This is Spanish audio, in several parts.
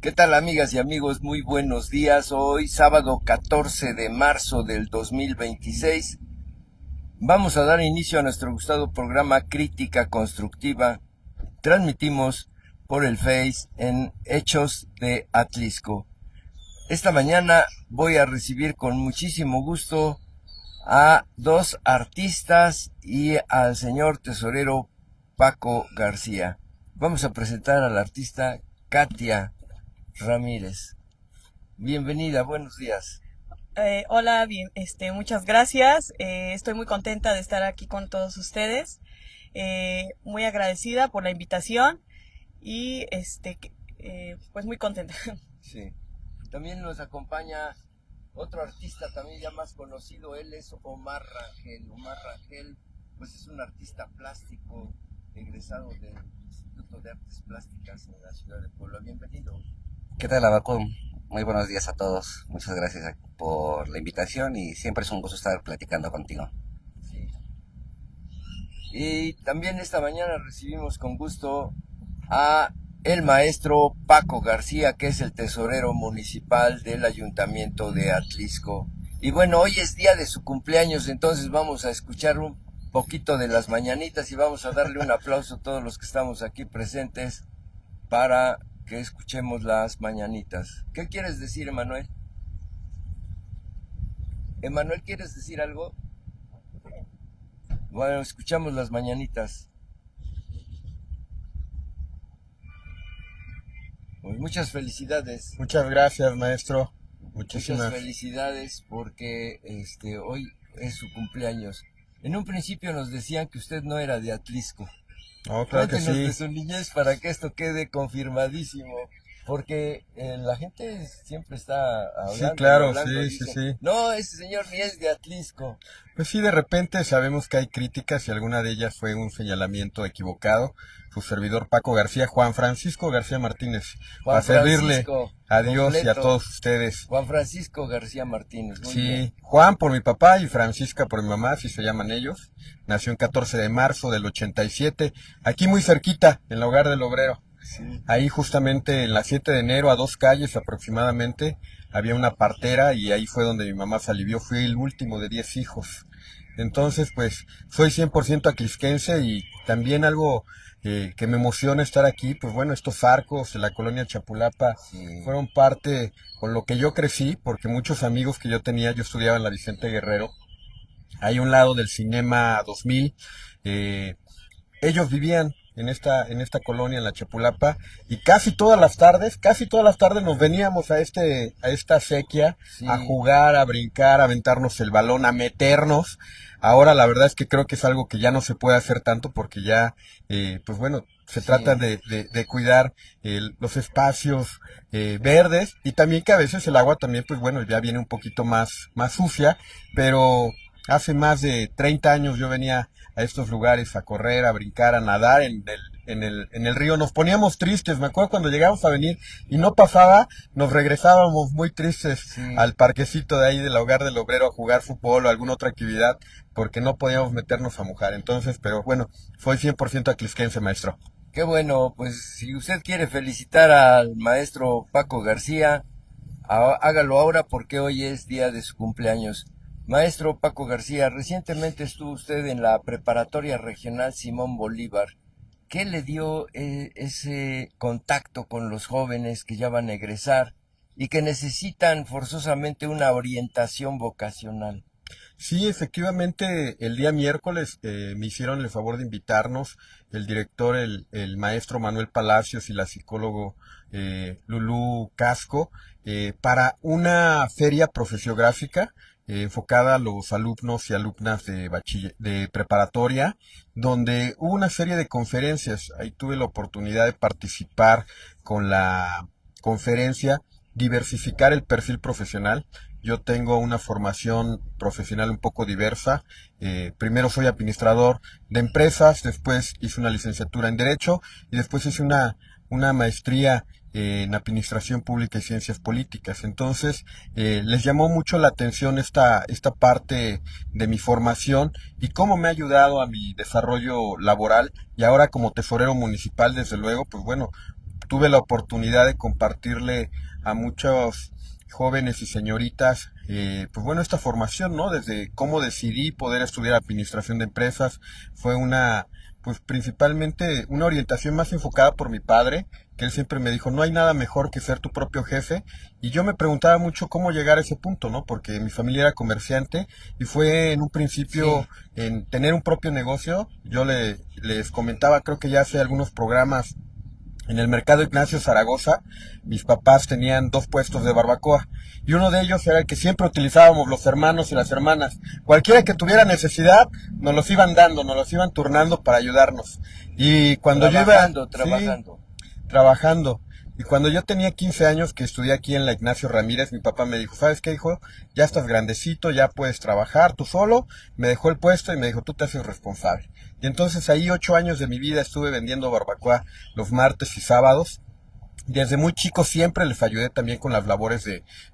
¿Qué tal, amigas y amigos? Muy buenos días. Hoy, sábado 14 de marzo del 2026, vamos a dar inicio a nuestro gustado programa Crítica Constructiva. Transmitimos por el Face en Hechos de Atlisco. Esta mañana voy a recibir con muchísimo gusto a dos artistas y al señor tesorero Paco García. Vamos a presentar a la artista Katia Ramírez. Bienvenida, buenos días. Hola, bien, muchas gracias. Estoy muy contenta de estar aquí con todos ustedes. Muy agradecida por la invitación y pues muy contenta. Sí. También nos acompaña otro artista también ya más conocido, él es Omar Rangel. Omar Rangel, pues es un artista plástico egresado del Instituto de Artes Plásticas en la ciudad de Puebla. Bienvenido. ¿Qué tal, Abaco? Muy buenos días a todos. Muchas gracias por la invitación y siempre es un gusto estar platicando contigo. Sí. Y también esta mañana recibimos con gusto a el maestro Paco García, que es el tesorero municipal del Ayuntamiento de Atlisco. Y bueno, hoy es día de su cumpleaños, entonces vamos a escuchar un poquito de las mañanitas y vamos a darle un aplauso a todos los que estamos aquí presentes para que escuchemos las mañanitas. ¿Qué quieres decir, Emanuel? Emanuel, ¿quieres decir algo? Bueno, escuchamos las mañanitas. Pues muchas felicidades. Muchas gracias, maestro. Muchas Muchísimas. felicidades porque hoy es su cumpleaños. En un principio nos decían que usted no era de Atlisco. Oh, claro que Cuéntenos sí. de su niñez para que esto quede confirmadísimo. Porque la gente siempre está Sí, hablando y claro, hablando y sí, sí, dice, sí. no, ese señor ni es de Atlisco. Pues sí, de repente sabemos que hay críticas y alguna de ellas fue un señalamiento equivocado. Su servidor Paco García, Juan Francisco García Martínez, para Juan servirle Francisco, a Dios y a completo. todos ustedes. Juan Francisco García Martínez, muy bien. Sí, Juan por mi papá y Francisca por mi mamá, así se llaman ellos. Nació el 14 de marzo del 87, aquí muy cerquita, en el Hogar del Obrero. Sí. Ahí justamente en la 7 de enero, a 2 calles aproximadamente, había una partera y ahí fue donde mi mamá se alivió. Fui el último de 10 hijos. Entonces, pues, soy 100% atlisquense y también algo que me emociona estar aquí, pues bueno, estos arcos de la colonia Chapulapa Sí. fueron parte con lo que yo crecí, porque muchos amigos que yo tenía, yo estudiaba en la Vicente Guerrero, ahí a un lado del Cinema 2000, eh, ellos vivían en esta colonia, en la Chapulapa, y casi todas las tardes nos veníamos a esta acequia, a Sí. jugar, a brincar, a aventarnos el balón, a meternos. Ahora la verdad es que creo que es algo que ya no se puede hacer tanto porque ya, pues bueno, se trata Sí. de cuidar los espacios verdes y también que a veces el agua también, pues bueno, ya viene un poquito más sucia, pero hace más de 30 años yo venía a estos lugares a correr, a brincar, a nadar en el río. Nos poníamos tristes, me acuerdo cuando llegábamos a venir y no pasaba, nos regresábamos muy tristes Sí. al parquecito de ahí del Hogar del Obrero a jugar fútbol o alguna otra actividad porque no podíamos meternos a mojar. Entonces, pero bueno, soy 100% atlisquense, maestro. Qué bueno, pues si usted quiere felicitar al maestro Paco García, hágalo ahora porque hoy es día de su cumpleaños. Maestro Paco García, recientemente estuvo usted en la Preparatoria Regional Simón Bolívar. ¿Qué le dio ese contacto con los jóvenes que ya van a egresar y que necesitan forzosamente una orientación vocacional? Sí, efectivamente, el día miércoles me hicieron el favor de invitarnos el director, el maestro Manuel Palacios y la psicólogo Lulú Casco para una feria profesiográfica enfocada a los alumnos y alumnas de preparatoria, donde hubo una serie de conferencias. Ahí tuve la oportunidad de participar con la conferencia Diversificar el perfil profesional. Yo tengo una formación profesional un poco diversa. Primero soy administrador de empresas, después hice una licenciatura en Derecho y después hice una maestría en Administración Pública y Ciencias Políticas. Entonces, les llamó mucho la atención esta parte de mi formación y cómo me ha ayudado a mi desarrollo laboral. Y ahora como tesorero municipal, desde luego, pues bueno, tuve la oportunidad de compartirle a muchos jóvenes y señoritas, pues bueno, esta formación, ¿no? Desde cómo decidí poder estudiar administración de empresas, fue pues principalmente una orientación más enfocada por mi padre, que él siempre me dijo, no hay nada mejor que ser tu propio jefe, y yo me preguntaba mucho cómo llegar a ese punto, ¿no? Porque mi familia era comerciante, y fue en un principio en tener un propio negocio. Yo les comentaba, creo que ya hace algunos programas, en el mercado Ignacio Zaragoza, mis papás tenían 2 puestos de barbacoa, y uno de ellos era el que siempre utilizábamos los hermanos y las hermanas. Cualquiera que tuviera necesidad, nos los iban dando, nos los iban turnando para ayudarnos. Y cuando trabajando. Y cuando yo tenía 15 años, que estudié aquí en la Ignacio Ramírez, mi papá me dijo, ¿sabes qué, hijo? Ya estás grandecito, ya puedes trabajar tú solo. Me dejó el puesto y me dijo, tú te haces responsable. Y entonces ahí 8 años de mi vida estuve vendiendo barbacoa los martes y sábados. Desde muy chico siempre les ayudé también con las labores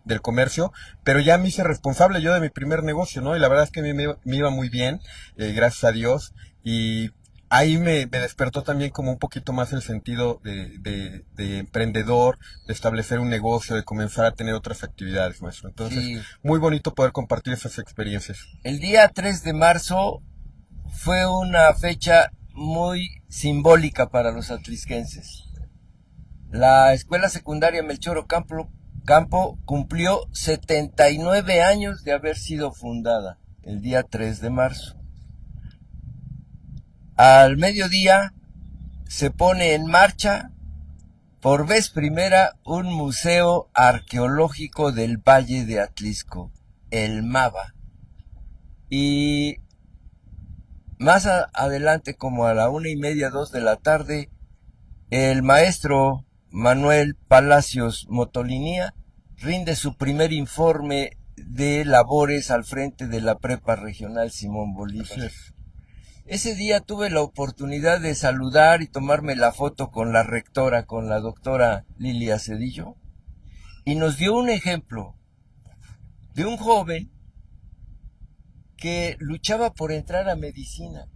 del comercio, pero ya me hice responsable yo de mi primer negocio, ¿no? Y la verdad es que a mí me iba muy bien, gracias a Dios, y ahí me despertó también como un poquito más el sentido de emprendedor, de establecer un negocio, de comenzar a tener otras actividades, maestro. Entonces, Sí. muy bonito poder compartir esas experiencias. El día 3 de marzo fue una fecha muy simbólica para los atlisquenses. La escuela secundaria Melchor Ocampo cumplió 79 años de haber sido fundada el día 3 de marzo. Al mediodía se pone en marcha por vez primera un museo arqueológico del Valle de Atlisco, el MAVA. Y más adelante, como a la 1:30, 2 de la tarde, el maestro Manuel Palacios Motolinía rinde su primer informe de labores al frente de la Prepa Regional Simón Bolívar. Así es. Ese día tuve la oportunidad de saludar y tomarme la foto con la rectora, con la doctora Lilia Cedillo, y nos dio un ejemplo de un joven que luchaba por entrar a medicina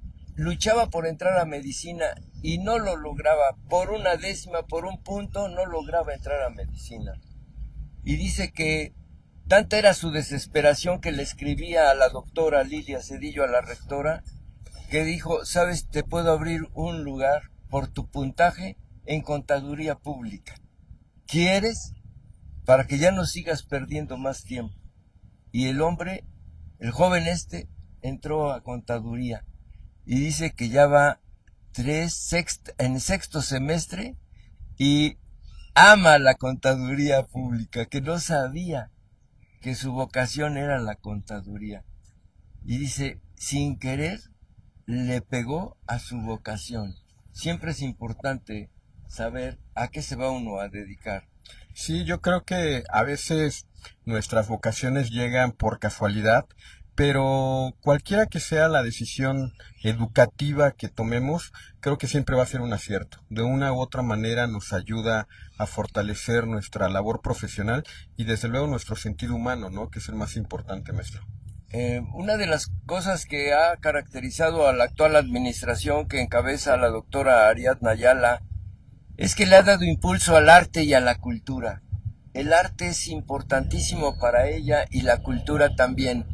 y no lo lograba, por una décima, por un punto, no lograba entrar a medicina. Y dice que tanta era su desesperación que le escribía a la doctora Lilia Cedillo, a la rectora, que dijo, sabes, te puedo abrir un lugar por tu puntaje en contaduría pública. ¿Quieres? Para que ya no sigas perdiendo más tiempo. Y el joven entró a contaduría y dice que ya va en 6º semestre y ama la contaduría pública, que no sabía que su vocación era la contaduría. Y dice, sin querer, le pegó a su vocación. Siempre es importante saber a qué se va uno a dedicar. Sí, yo creo que a veces nuestras vocaciones llegan por casualidad, pero cualquiera que sea la decisión educativa que tomemos, creo que siempre va a ser un acierto. De una u otra manera nos ayuda a fortalecer nuestra labor profesional y desde luego nuestro sentido humano, ¿no? Que es el más importante, maestro. Una de las cosas que ha caracterizado a la actual administración que encabeza la doctora Ariadna Ayala es que le ha dado impulso al arte y a la cultura. El arte es importantísimo para ella y la cultura también.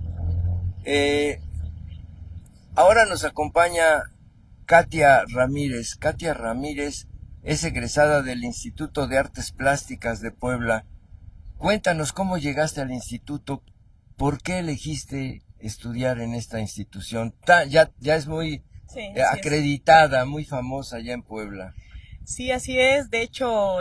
Ahora nos acompaña Katia Ramírez. Katia Ramírez es egresada del Instituto de Artes Plásticas de Puebla. Cuéntanos cómo llegaste al instituto, por qué elegiste estudiar en esta institución. Ya es muy acreditada, muy famosa ya en Puebla. Sí, así es. De hecho,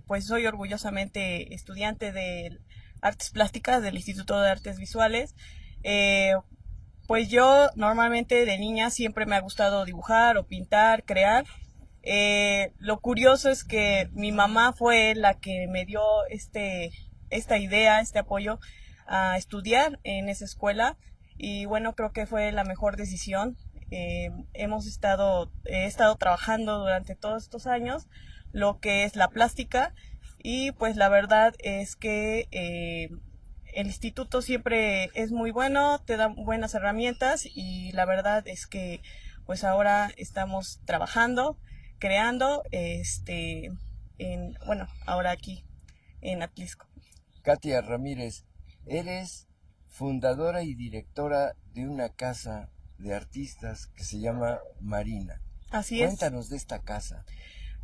pues soy orgullosamente estudiante de Artes Plásticas del Instituto de Artes Visuales. Pues yo normalmente de niña siempre me ha gustado dibujar o pintar, crear. Lo curioso es que mi mamá fue la que me dio esta idea, este apoyo a estudiar en esa escuela, y bueno, creo que fue la mejor decisión. He estado trabajando durante todos estos años lo que es la plástica, y pues la verdad es que el instituto siempre es muy bueno, te da buenas herramientas, y la verdad es que pues ahora estamos trabajando, creando, bueno, ahora aquí en Atlisco. Katia Ramírez, eres fundadora y directora de una casa de artistas que se llama Marina. Así es. Cuéntanos de esta casa.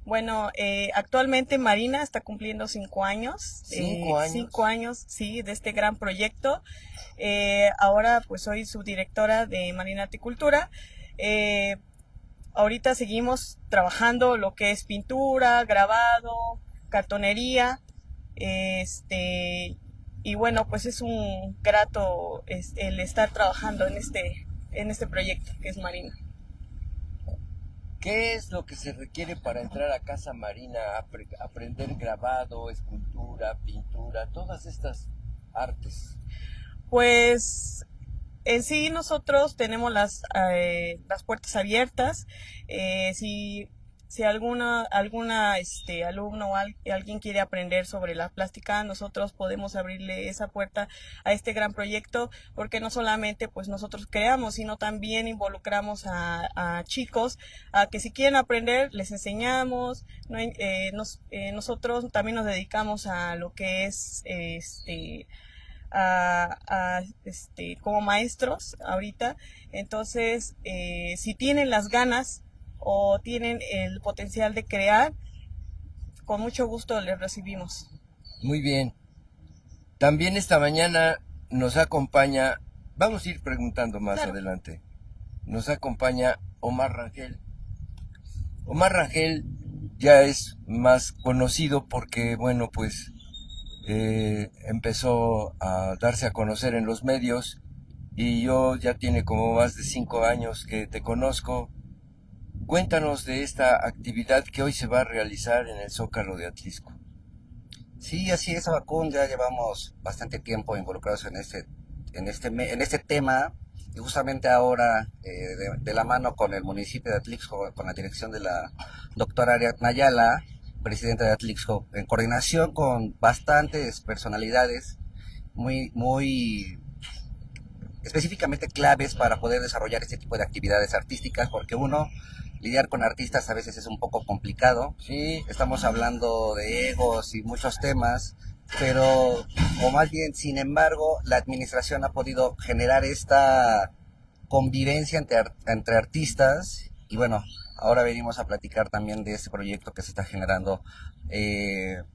Bueno, actualmente Marina está cumpliendo 5 años. 5 años. 5 años, sí, de este gran proyecto. Ahora pues soy subdirectora de Marina Articultura. Ahorita seguimos trabajando lo que es pintura, grabado, cartonería. Y bueno, pues es un grato el estar trabajando en este proyecto que es Marina. ¿Qué es lo que se requiere para entrar a Casa Marina, aprender grabado, escultura, pintura, todas estas artes? Pues en sí nosotros tenemos las puertas abiertas. Si alguna alumno o alguien quiere aprender sobre la plástica, nosotros podemos abrirle esa puerta a este gran proyecto, porque no solamente pues nosotros creamos, sino también involucramos a chicos a que si quieren aprender les enseñamos. Nosotros también nos dedicamos a lo que es como maestros ahorita. Entonces si tienen las ganas o tienen el potencial de crear, con mucho gusto les recibimos. Muy bien. También esta mañana nos acompaña, vamos a ir preguntando más Claro. adelante, nos acompaña Omar Rangel. Omar Rangel ya es más conocido porque, bueno, pues empezó a darse a conocer en los medios, y yo ya tiene como más de 5 años que te conozco. Cuéntanos de esta actividad que hoy se va a realizar en el Zócalo de Atlisco. Sí, así es, Abacún, ya llevamos bastante tiempo involucrados en este tema, y justamente ahora, de la mano con el municipio de Atlixco, con la dirección de la doctora Ariadna Ayala, presidenta de Atlixco, en coordinación con bastantes personalidades muy específicamente claves para poder desarrollar este tipo de actividades artísticas, porque lidiar con artistas a veces es un poco complicado. Sí, Estamos hablando de egos y muchos temas, pero, o más bien, sin embargo, la administración ha podido generar esta convivencia entre artistas, y bueno, ahora venimos a platicar también de este proyecto que se está generando en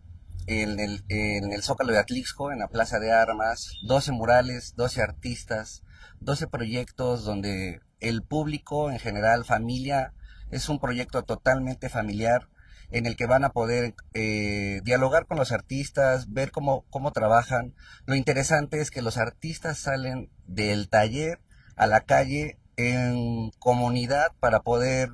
el Zócalo de Atlixco, en la Plaza de Armas. 12 murales, 12 artistas, 12 proyectos donde el público en general, familia, es un proyecto totalmente familiar, en el que van a poder dialogar con los artistas, ver cómo trabajan. Lo interesante es que los artistas salen del taller a la calle en comunidad para poder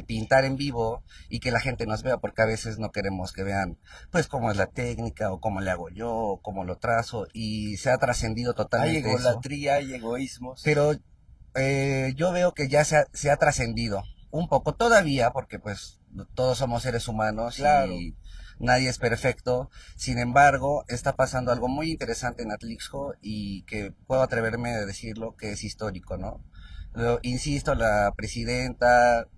pintar en vivo y que la gente nos vea, porque a veces no queremos que vean pues cómo es la técnica o cómo le hago yo o cómo lo trazo, y se ha trascendido hay totalmente eso. egolatría, hay egoísmos. Pero yo veo que ya se ha trascendido un poco todavía, porque pues todos somos seres humanos, Claro. y nadie es perfecto. Sin embargo, está pasando algo muy interesante en Atlixco, y que puedo atreverme a decirlo, que es histórico, ¿no? Insisto, la presidenta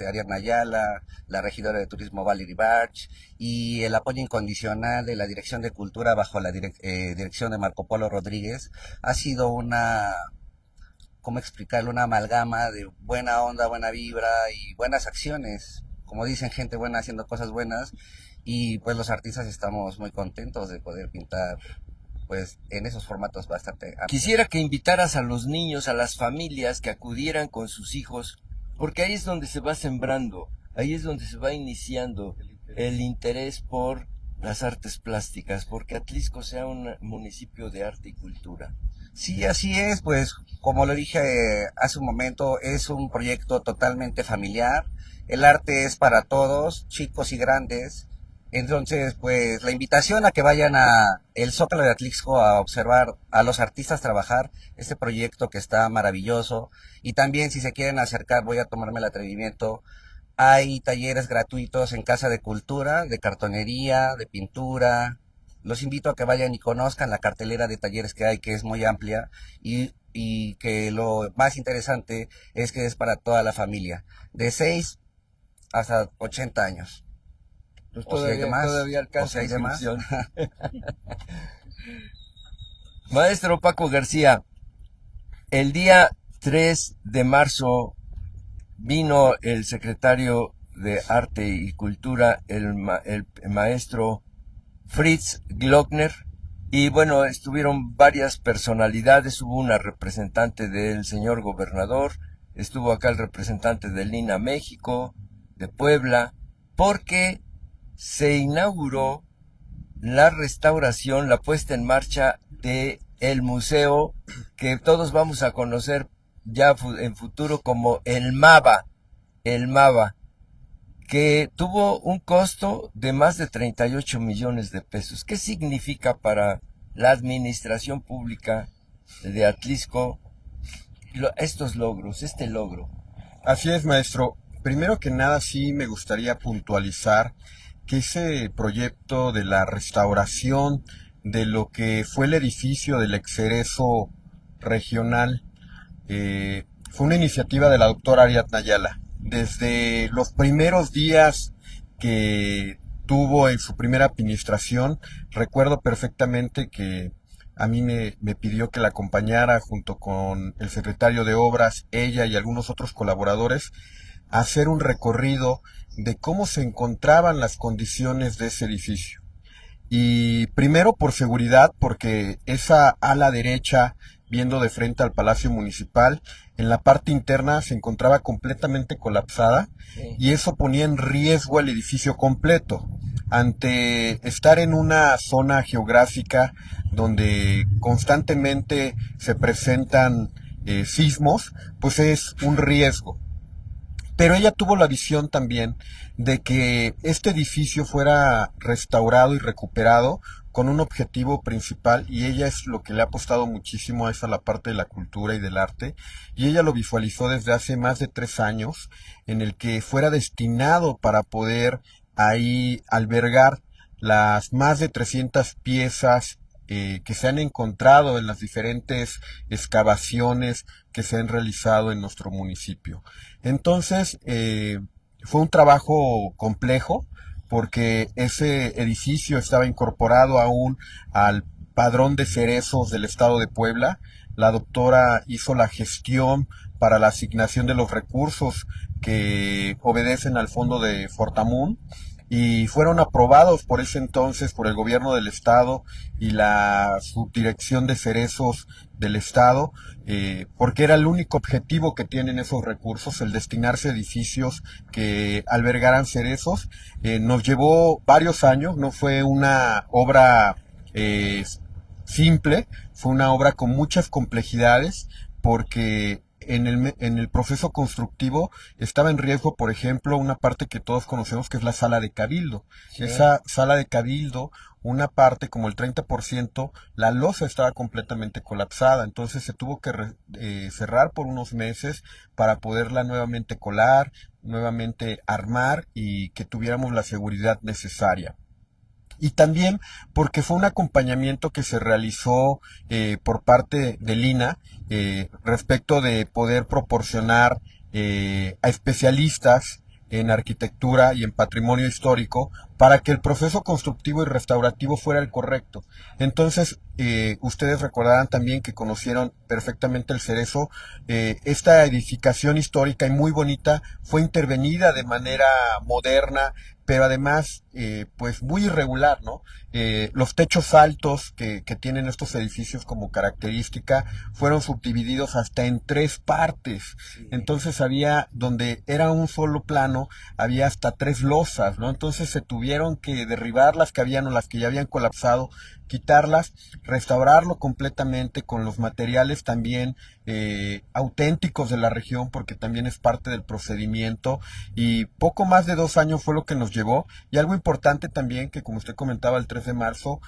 Ariadna Ayala, la regidora de turismo Valerie Barch, y el apoyo incondicional de la Dirección de Cultura bajo la dirección de Marco Polo Rodríguez, ha sido ¿cómo explicarlo? Una amalgama de buena onda, buena vibra y buenas acciones. Como dicen, gente buena haciendo cosas buenas, y pues los artistas estamos muy contentos de poder pintar pues en esos formatos bastante amplios. Quisiera que invitaras a los niños, a las familias, que acudieran con sus hijos, porque ahí es donde se va sembrando, ahí es donde se va iniciando el interés por las artes plásticas, porque Atlisco sea un municipio de arte y cultura. Sí, así es, pues como lo dije hace un momento, es un proyecto totalmente familiar. El arte es para todos, chicos y grandes. Entonces, pues la invitación a que vayan a el Zócalo de Atlixco a observar a los artistas trabajar este proyecto, que está maravilloso. Y también, si se quieren acercar, voy a tomarme el atrevimiento. Hay talleres gratuitos en Casa de Cultura, de cartonería, de pintura. Los invito a que vayan y conozcan la cartelera de talleres que hay, que es muy amplia, y que lo más interesante es que es para toda la familia, de 6 hasta 80 años. Pues O si hay de más. todavía O alcanza si hay de más. inscripción. Maestro Paco García, el día 3 de marzo vino el secretario de Arte y Cultura, el maestro Fritz Glockner, y bueno, estuvieron varias personalidades, hubo una representante del señor gobernador, estuvo acá el representante del INA México, de Puebla, porque se inauguró la restauración, la puesta en marcha de el museo que todos vamos a conocer ya en futuro como el MABA, que tuvo un costo de más de 38 millones de pesos. ¿Qué significa para la administración pública de Atlixco estos logros, este logro? Así es, maestro. Primero que nada, sí me gustaría puntualizar que ese proyecto de la restauración de lo que fue el edificio del Excerezo regional fue una iniciativa de la doctora Ariadna Ayala. Desde los primeros días que tuvo en su primera administración, recuerdo perfectamente que a mí me pidió que la acompañara junto con el secretario de Obras, ella y algunos otros colaboradores, a hacer un recorrido de cómo se encontraban las condiciones de ese edificio. Y primero por seguridad, porque esa ala derecha, viendo de frente al Palacio Municipal, en la parte interna se encontraba completamente colapsada, y eso ponía en riesgo el edificio completo. Ante estar en una zona geográfica donde constantemente se presentan sismos, pues es un riesgo. Pero ella tuvo la visión también de que este edificio fuera restaurado y recuperado con un objetivo principal, y ella es lo que le ha apostado muchísimo a esa la parte de la cultura y del arte, y ella lo visualizó desde hace más de 3 años, en el que fuera destinado para poder ahí albergar las más de 300 piezas que se han encontrado en las diferentes excavaciones que se han realizado en nuestro municipio. Entonces, fue un trabajo complejo, porque ese edificio estaba incorporado aún al padrón de cerezos del estado de Puebla. La doctora hizo la gestión para la asignación de los recursos que obedecen al fondo de Fortamun, y fueron aprobados por ese entonces por el gobierno del estado y la subdirección de cerezos del estado, porque era el único objetivo que tienen esos recursos, el destinarse a edificios que albergaran cerezos. Nos llevó varios años, no fue una obra simple, fue una obra con muchas complejidades, porque en el proceso constructivo estaba en riesgo, por ejemplo, una parte que todos conocemos, que es la sala de cabildo. Sí. Esa sala de cabildo, una parte, como el 30%, la losa estaba completamente colapsada, entonces se tuvo que cerrar por unos meses para poderla nuevamente colar, nuevamente armar, y que tuviéramos la seguridad necesaria. Y también porque fue un acompañamiento que se realizó por parte del INA respecto de poder proporcionar a especialistas en arquitectura y en patrimonio histórico para que el proceso constructivo y restaurativo fuera el correcto. Entonces, ustedes recordarán también que conocieron perfectamente el Cerezo. Esta edificación histórica y muy bonita fue intervenida de manera moderna, pero además pues muy irregular, ¿no? Los techos altos que tienen estos edificios como característica fueron subdivididos hasta en 3 partes. Entonces había, donde era un solo plano, había hasta 3 losas, ¿no? Entonces se tuvieron que derribar las que habían, o las que ya habían colapsado, quitarlas, restaurarlo completamente con los materiales también auténticos de la región, porque también es parte del procedimiento, y poco más de 2 años fue lo que nos llevó. Y algo importante también, que como usted comentaba, el 3 de marzo,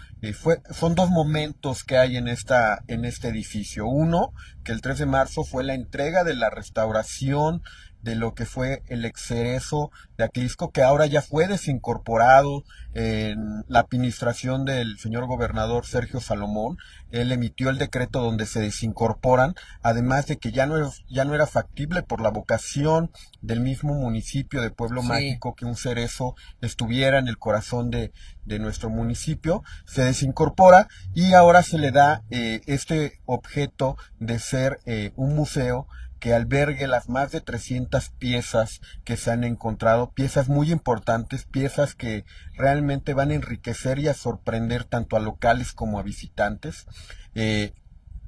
son 2 momentos que hay en este edificio. Uno, que el 3 de marzo fue la entrega de la restauración de lo que fue el excerezo de Atlisco, que ahora ya fue desincorporado en la administración del señor gobernador Sergio Salomón. Él emitió el decreto donde se desincorporan, además de que ya no era factible por la vocación del mismo municipio de Pueblo Sí. Mágico que un cerezo estuviera en el corazón de nuestro municipio. Se desincorpora y ahora se le da este objeto de ser un museo que albergue las más de 300 piezas que se han encontrado, piezas muy importantes, piezas que realmente van a enriquecer y a sorprender tanto a locales como a visitantes.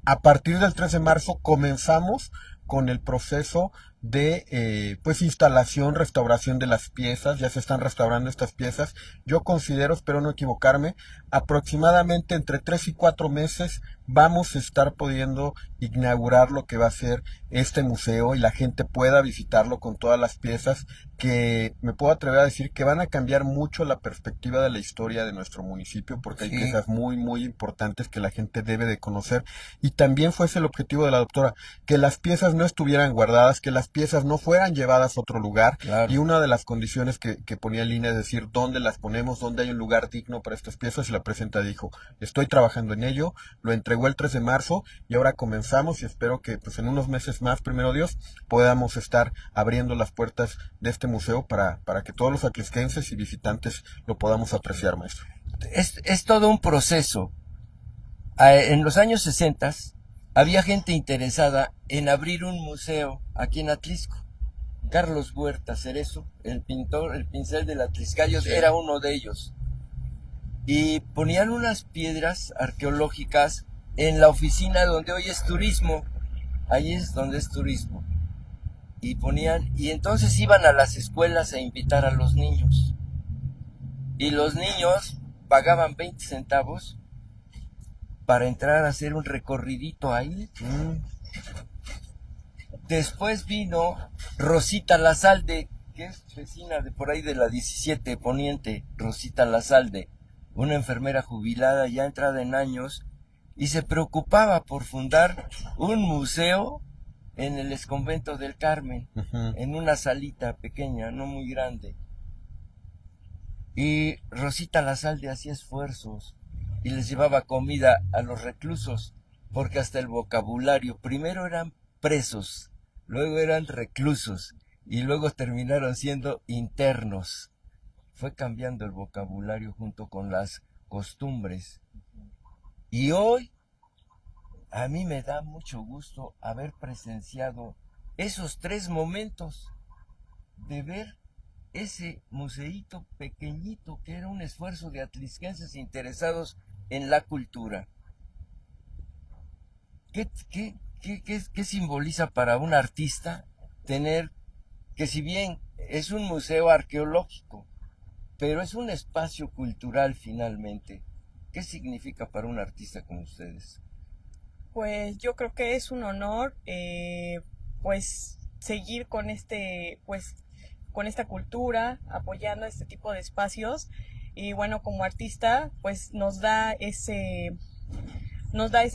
A partir del 3 de marzo comenzamos con el proceso de pues instalación, restauración de las piezas. Ya se están restaurando estas piezas. Yo considero, espero no equivocarme, aproximadamente entre 3 y 4 meses vamos a estar pudiendo inaugurar lo que va a ser este museo y la gente pueda visitarlo con todas las piezas que me puedo atrever a decir que van a cambiar mucho la perspectiva de la historia de nuestro municipio, porque hay Sí. piezas muy muy importantes que la gente debe de conocer. Y también fue ese el objetivo de la doctora, que las piezas no estuvieran guardadas, que las piezas no fueran llevadas a otro lugar. Claro. Y una de las condiciones que ponía Lina es decir, ¿dónde las ponemos? ¿Dónde hay un lugar digno para estas piezas? Y la presidenta dijo, estoy trabajando en ello, lo entregó el 3 de marzo y ahora comenzamos y espero que pues en unos meses más, primero Dios, podamos estar abriendo las puertas de este museo para que todos los atlisquenses y visitantes lo podamos apreciar, maestro. Es todo un proceso. En los años 60 había gente interesada en abrir un museo aquí en Atlisco. Carlos Huerta Cerezo, el pintor, el pincel del Atliscayos, Sí. era uno de ellos. Y ponían unas piedras arqueológicas en la oficina donde hoy es turismo. Ahí es donde es turismo. Y entonces iban a las escuelas a invitar a los niños. Y los niños pagaban 20 centavos para entrar a hacer un recorridito ahí. Después vino Rosita Lazalde, que es vecina de por ahí de la 17 Poniente, Rosita Lazalde, una enfermera jubilada ya entrada en años, y se preocupaba por fundar un museo en el exconvento del Carmen, en una salita pequeña, no muy grande. Y Rosita Lazalde hacía esfuerzos y les llevaba comida a los reclusos, porque hasta el vocabulario, primero eran presos, luego eran reclusos y luego terminaron siendo internos. Fue cambiando el vocabulario junto con las costumbres. Y hoy a mí me da mucho gusto haber presenciado esos 3 momentos de ver ese museíto pequeñito que era un esfuerzo de atlisquenses interesados en la cultura. ¿Qué simboliza para un artista tener que, si bien es un museo arqueológico, pero es un espacio cultural finalmente? ¿Qué significa para un artista como ustedes? Pues yo creo que es un honor, pues seguir con con esta cultura, apoyando este tipo de espacios. Y bueno, como artista, pues nos da ese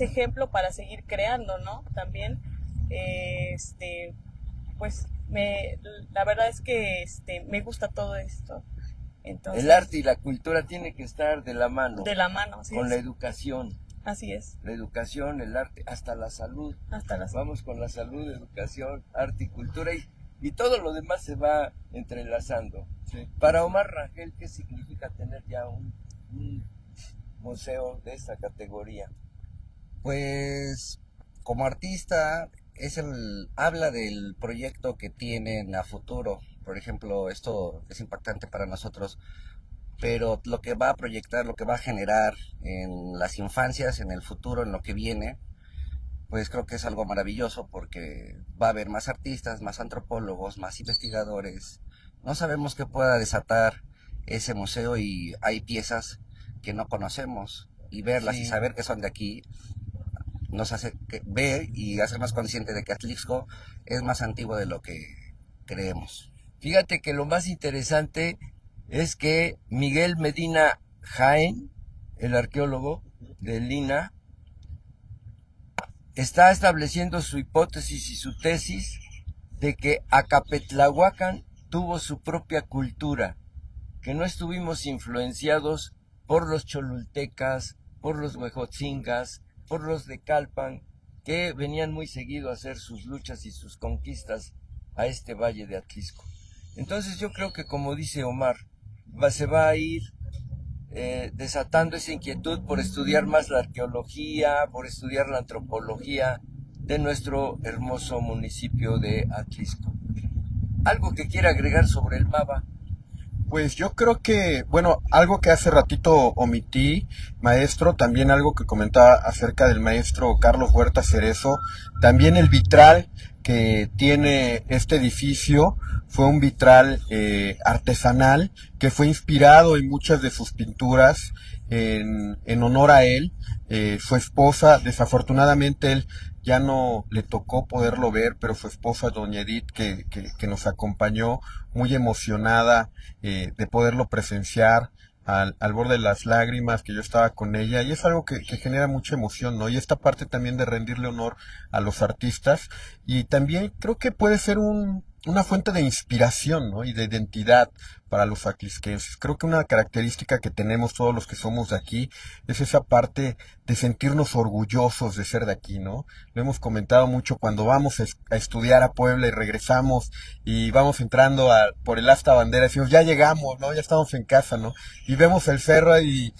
ejemplo para seguir creando, ¿no? También, pues la verdad es que me gusta todo esto. Entonces, El arte y la cultura tiene que estar de la mano. De la mano, sí. Con la educación. Así es. La educación, el arte, hasta la salud. Hasta la salud. Vamos con la salud, educación, arte y cultura y todo lo demás se va entrelazando. Sí. Para Omar Rangel, ¿qué significa tener ya un museo de esta categoría? Pues como artista habla del proyecto que tienen a futuro. Por ejemplo, esto es impactante para nosotros, pero lo que va a proyectar, lo que va a generar en las infancias, en el futuro, en lo que viene, pues creo que es algo maravilloso porque va a haber más artistas, más antropólogos, más investigadores. No sabemos qué pueda desatar ese museo y hay piezas que no conocemos y verlas Sí. y saber que son de aquí nos hace ver y hacer más consciente de que Atlixco es más antiguo de lo que creemos. Fíjate que lo más interesante es que Miguel Medina Jaén, el arqueólogo de Lina, está estableciendo su hipótesis y su tesis de que Acapetlahuacan tuvo su propia cultura, que no estuvimos influenciados por los cholultecas, por los huejotzingas, por los de Calpan, que venían muy seguido a hacer sus luchas y sus conquistas a este valle de Atlisco. Entonces yo creo que, como dice Omar, se va a ir desatando esa inquietud por estudiar más la arqueología, por estudiar la antropología de nuestro hermoso municipio de Atlisco. ¿Algo que quiera agregar sobre el MABA? Pues yo creo que, bueno, algo que hace ratito omití, maestro, también algo que comentaba acerca del maestro Carlos Huerta Cerezo, también el vitral que tiene este edificio fue un vitral artesanal que fue inspirado en muchas de sus pinturas en honor a él. Su esposa, desafortunadamente él ya no le tocó poderlo ver, pero su esposa, doña Edith, que nos acompañó muy emocionada de poderlo presenciar al borde de las lágrimas, que yo estaba con ella, y es algo que genera mucha emoción, ¿no? Y esta parte también de rendirle honor a los artistas, y también creo que puede ser una fuente de inspiración, ¿no? Y de identidad para los atlisquenses. Creo que una característica que tenemos todos los que somos de aquí es esa parte de sentirnos orgullosos de ser de aquí, ¿no? Lo hemos comentado mucho cuando vamos a estudiar a Puebla y regresamos y vamos entrando por el asta bandera, decimos, ya llegamos, ¿no? Ya estamos en casa, ¿no? Y vemos el cerro y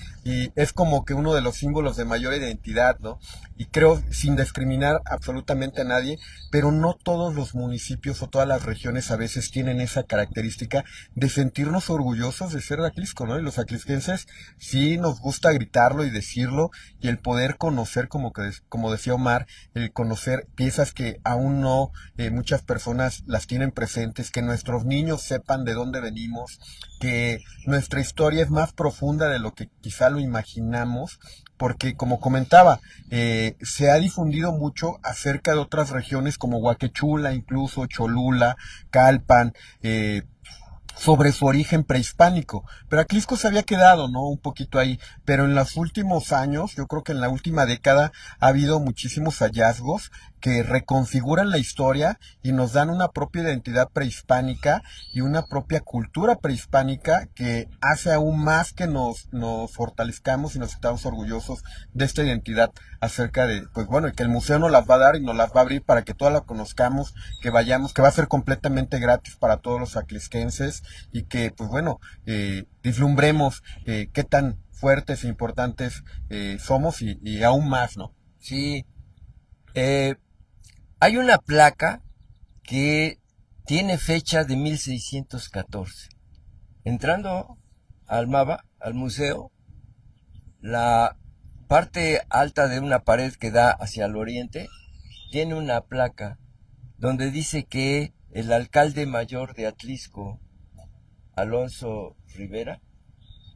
es como que uno de los símbolos de mayor identidad, ¿no? Y creo, sin discriminar absolutamente a nadie, pero no todos los municipios o todas las regiones a veces tienen esa característica de sentirnos orgullosos de ser de Atlisco, ¿no? Y los atlisquenses sí nos gusta gritarlo y decirlo, y el poder conocer, como decía Omar, el conocer piezas que aún no muchas personas las tienen presentes, que nuestros niños sepan de dónde venimos, que nuestra historia es más profunda de lo que quizá lo imaginamos, porque como comentaba, se ha difundido mucho acerca de otras regiones como Huaquechula, incluso Cholula, Calpan, sobre su origen prehispánico, pero Atlisco se había quedado, ¿no? Un poquito ahí, pero en los últimos años, yo creo que en la última década ha habido muchísimos hallazgos que reconfiguran la historia y nos dan una propia identidad prehispánica y una propia cultura prehispánica que hace aún más que nos fortalezcamos y nos estamos orgullosos de esta identidad acerca de, pues bueno, y que el museo nos las va a dar y nos las va a abrir para que todas la conozcamos, que vayamos, que va a ser completamente gratis para todos los atlisquenses y que, pues bueno, vislumbremos qué tan fuertes e importantes somos y aún más, ¿no? Sí. Hay una placa que tiene fecha de 1614. Entrando al MABA, al museo, la parte alta de una pared que da hacia el oriente tiene una placa donde dice que el alcalde mayor de Atlisco, Alonso Rivera,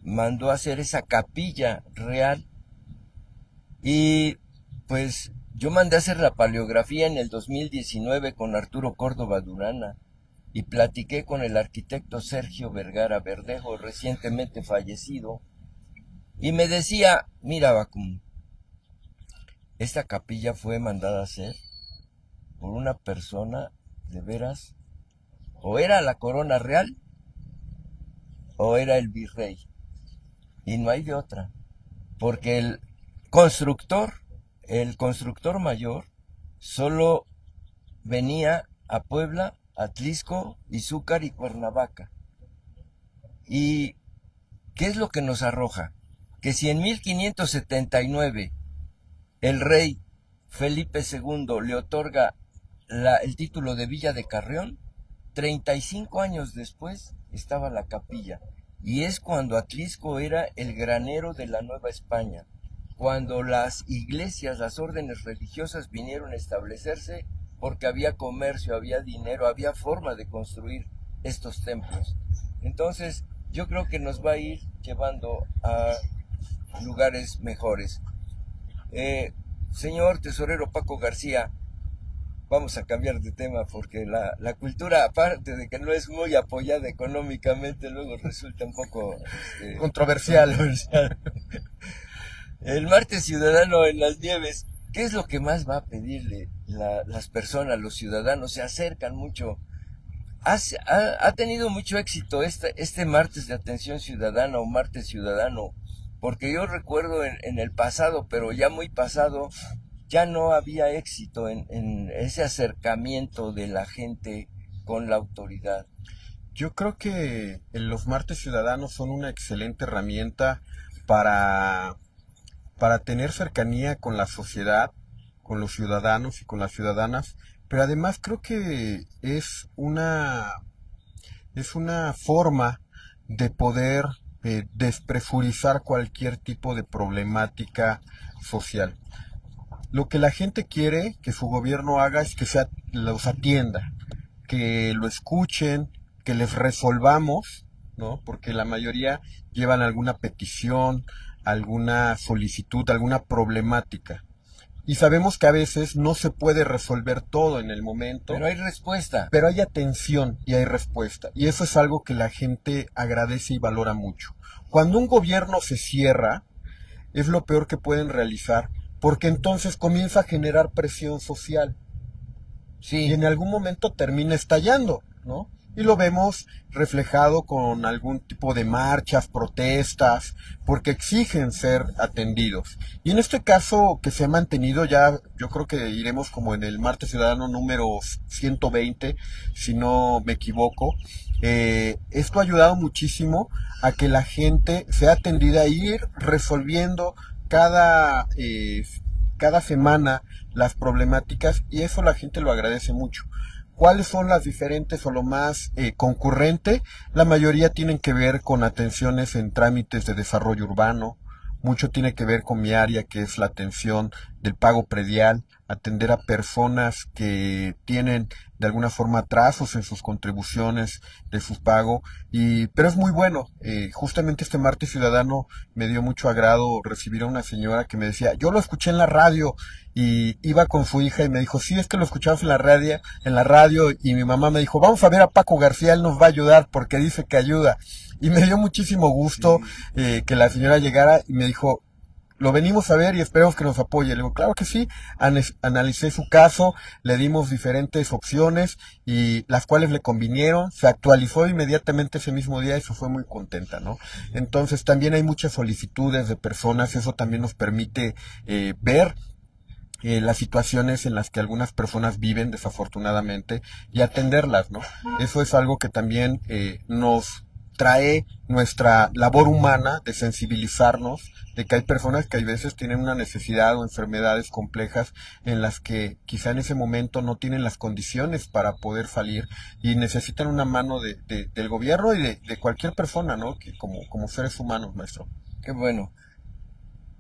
mandó hacer esa capilla real. Y pues yo mandé a hacer la paleografía en el 2019 con Arturo Córdoba Durana y platiqué con el arquitecto Sergio Vergara Verdejo, recientemente fallecido, y me decía, mira Bacum, esta capilla fue mandada a hacer por una persona de veras, o era la corona real o era el virrey, y no hay de otra, porque el constructor mayor solo venía a Puebla, Atlisco, Izúcar y Cuernavaca. ¿Y qué es lo que nos arroja? Que si en 1579 el rey Felipe II le otorga el título de Villa de Carrión, 35 años después estaba la capilla. Y es cuando Atlisco era el granero de la Nueva España, cuando las iglesias, las órdenes religiosas vinieron a establecerse porque había comercio, había dinero, había forma de construir estos templos. Entonces, yo creo que nos va a ir llevando a lugares mejores. Señor tesorero Paco García, vamos a cambiar de tema porque la cultura, aparte de que no es muy apoyada económicamente, luego resulta un poco Controversial. El martes ciudadano en las nieves, ¿Qué es lo que más va a pedirle las personas, los ciudadanos? Se acercan mucho. Ha tenido mucho éxito este martes de atención ciudadana o martes ciudadano, porque yo recuerdo en el pasado, pero ya muy pasado, ya no había éxito en ese acercamiento de la gente con la autoridad. Yo creo que los martes ciudadanos son una excelente herramienta para, para tener cercanía con la sociedad, con los ciudadanos y con las ciudadanas, pero además creo que es una forma de poder despresurizar cualquier tipo de problemática social. Lo que la gente quiere que su gobierno haga es que los atienda, que lo escuchen, que les resolvamos, ¿no? Porque la mayoría llevan alguna petición, alguna solicitud, alguna problemática. Y sabemos que a veces no se puede resolver todo en el momento, Pero hay respuesta. pero hay atención y hay respuesta. Y eso es algo que la gente agradece y valora mucho. Cuando un gobierno se cierra, es lo peor que pueden realizar, porque entonces comienza a generar presión social y Sí, en algún momento termina estallando, ¿no? Y lo vemos reflejado con algún tipo de marchas, protestas, porque exigen ser atendidos. Y en este caso que se ha mantenido ya, yo creo que iremos como en el Martes Ciudadano número 120, si no me equivoco. Esto ha ayudado muchísimo a que la gente sea atendida e ir resolviendo cada semana las problemáticas, y eso la gente lo agradece mucho. ¿Cuáles son las diferentes o lo más concurrente? La mayoría tienen que ver con atenciones en trámites de desarrollo urbano, mucho tiene que ver con mi área, que es la atención del pago predial, atender a personas que tienen de alguna forma atrasos en sus contribuciones de su pago, pero es muy bueno. Justamente este martes ciudadano me dio mucho agrado recibir a una señora que me decía, yo lo escuché en la radio, y iba con su hija y me dijo, sí, es que lo escuchamos en la radio, y mi mamá me dijo, vamos a ver a Paco García, él nos va a ayudar porque dice que ayuda. Y me dio muchísimo gusto que la señora llegara y me dijo, lo venimos a ver y esperemos que nos apoye. Le digo, claro que sí. Analicé su caso, le dimos diferentes opciones y las cuales le convinieron. Se actualizó inmediatamente ese mismo día y se fue muy contenta, ¿no? Entonces también hay muchas solicitudes de personas, eso también nos permite ver las situaciones en las que algunas personas viven desafortunadamente y atenderlas, ¿no? Eso es algo que también nos trae nuestra labor humana de sensibilizarnos de que hay personas que a veces tienen una necesidad o enfermedades complejas en las que quizá en ese momento no tienen las condiciones para poder salir y necesitan una mano del gobierno y de cualquier persona, ¿no? Que como seres humanos, maestro. qué bueno.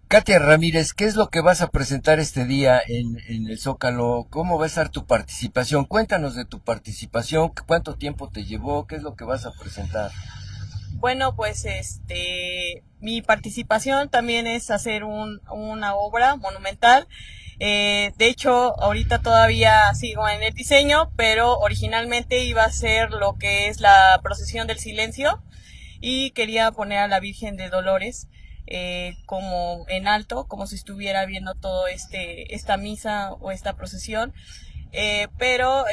Katia Ramírez, ¿qué es lo que vas a presentar este día en el Zócalo? ¿Cómo va a estar tu participación? Cuéntanos de tu participación, cuánto tiempo te llevó, qué es lo que vas a presentar. Bueno, pues mi participación también es hacer una obra monumental. De hecho, ahorita todavía sigo en el diseño, pero originalmente iba a ser lo que es la procesión del silencio y quería poner a la Virgen de Dolores como en alto, como si estuviera viendo todo esta misa o esta procesión. Pero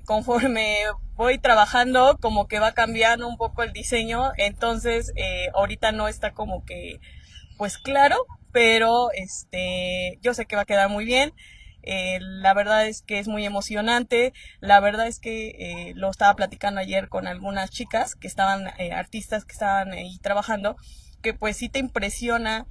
conforme voy trabajando, como que va cambiando un poco el diseño, entonces ahorita no está como que pues claro, pero yo sé que va a quedar muy bien. La verdad es que es muy emocionante. La verdad es que lo estaba platicando ayer con algunas chicas que estaban artistas que estaban ahí trabajando, que pues sí te impresiona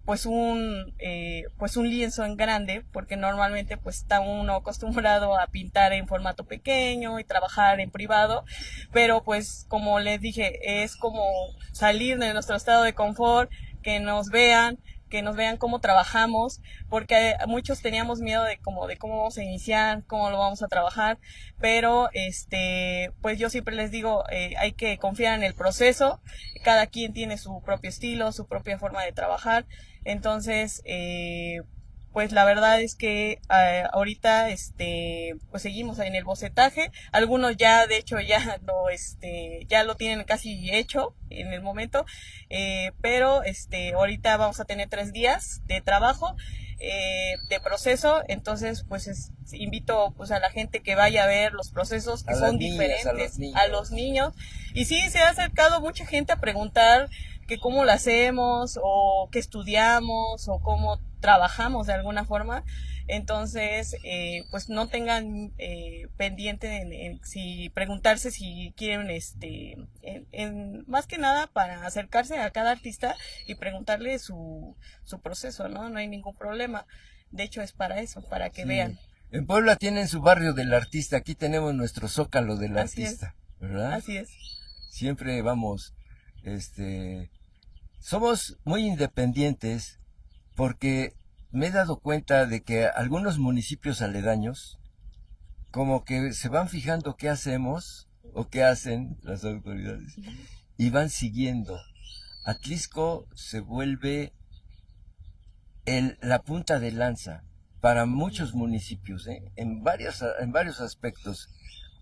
pues un lienzo en grande, porque normalmente pues está uno acostumbrado a pintar en formato pequeño y trabajar en privado, pero pues como les dije, es como salir de nuestro estado de confort, que nos vean cómo trabajamos, porque muchos teníamos miedo de cómo vamos a iniciar, cómo lo vamos a trabajar, pero pues yo siempre les digo, hay que confiar en el proceso, cada quien tiene su propio estilo, su propia forma de trabajar, entonces pues la verdad es que ahorita pues seguimos en el bocetaje, algunos ya de hecho ya lo tienen casi hecho en el momento, pero ahorita vamos a tener 3 días de trabajo. de proceso. Entonces pues invito pues a la gente que vaya a ver los procesos que son diferentes, a los niños. Y sí, se ha acercado mucha gente a preguntar que cómo lo hacemos, o qué estudiamos, o cómo trabajamos de alguna forma. Entonces pues no tengan pendiente en si preguntarse si quieren más que nada para acercarse a cada artista y preguntarle su proceso, no hay ningún problema. De hecho es para eso, para que vean. En Puebla tienen su barrio del artista, aquí tenemos nuestro zócalo del artista, ¿verdad? Así es. Siempre vamos, somos muy independientes, porque me he dado cuenta de que algunos municipios aledaños como que se van fijando qué hacemos o qué hacen las autoridades y van siguiendo. Atlixco se vuelve la punta de lanza para muchos municipios, en varios aspectos.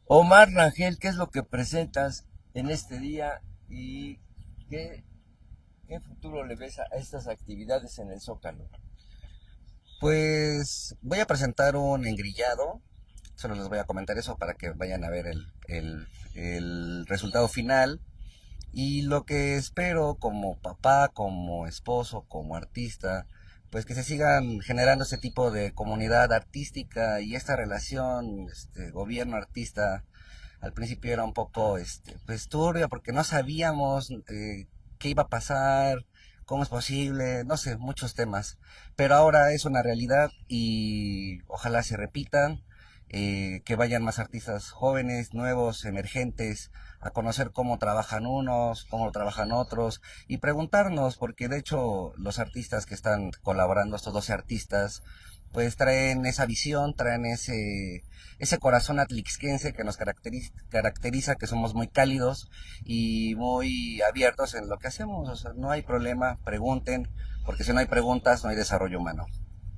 Omar Rangel, ¿qué es lo que presentas en este día y qué futuro le ves a estas actividades en el Zócalo? Pues voy a presentar un engrillado, solo les voy a comentar eso para que vayan a ver el resultado final. Y lo que espero como papá, como esposo, como artista, pues que se sigan generando ese tipo de comunidad artística y esta relación gobierno-artista. Al principio era un poco pues turbia porque no sabíamos qué iba a pasar, cómo es posible, no sé, muchos temas. Pero ahora es una realidad y ojalá se repitan, que vayan más artistas jóvenes, nuevos, emergentes, a conocer cómo trabajan unos, cómo trabajan otros y preguntarnos, porque de hecho los artistas que están colaborando, estos 12 artistas, pues traen esa visión, traen ese corazón atlixquense que nos caracteriza, que somos muy cálidos y muy abiertos en lo que hacemos. O sea, no hay problema, pregunten, porque si no hay preguntas no hay desarrollo humano.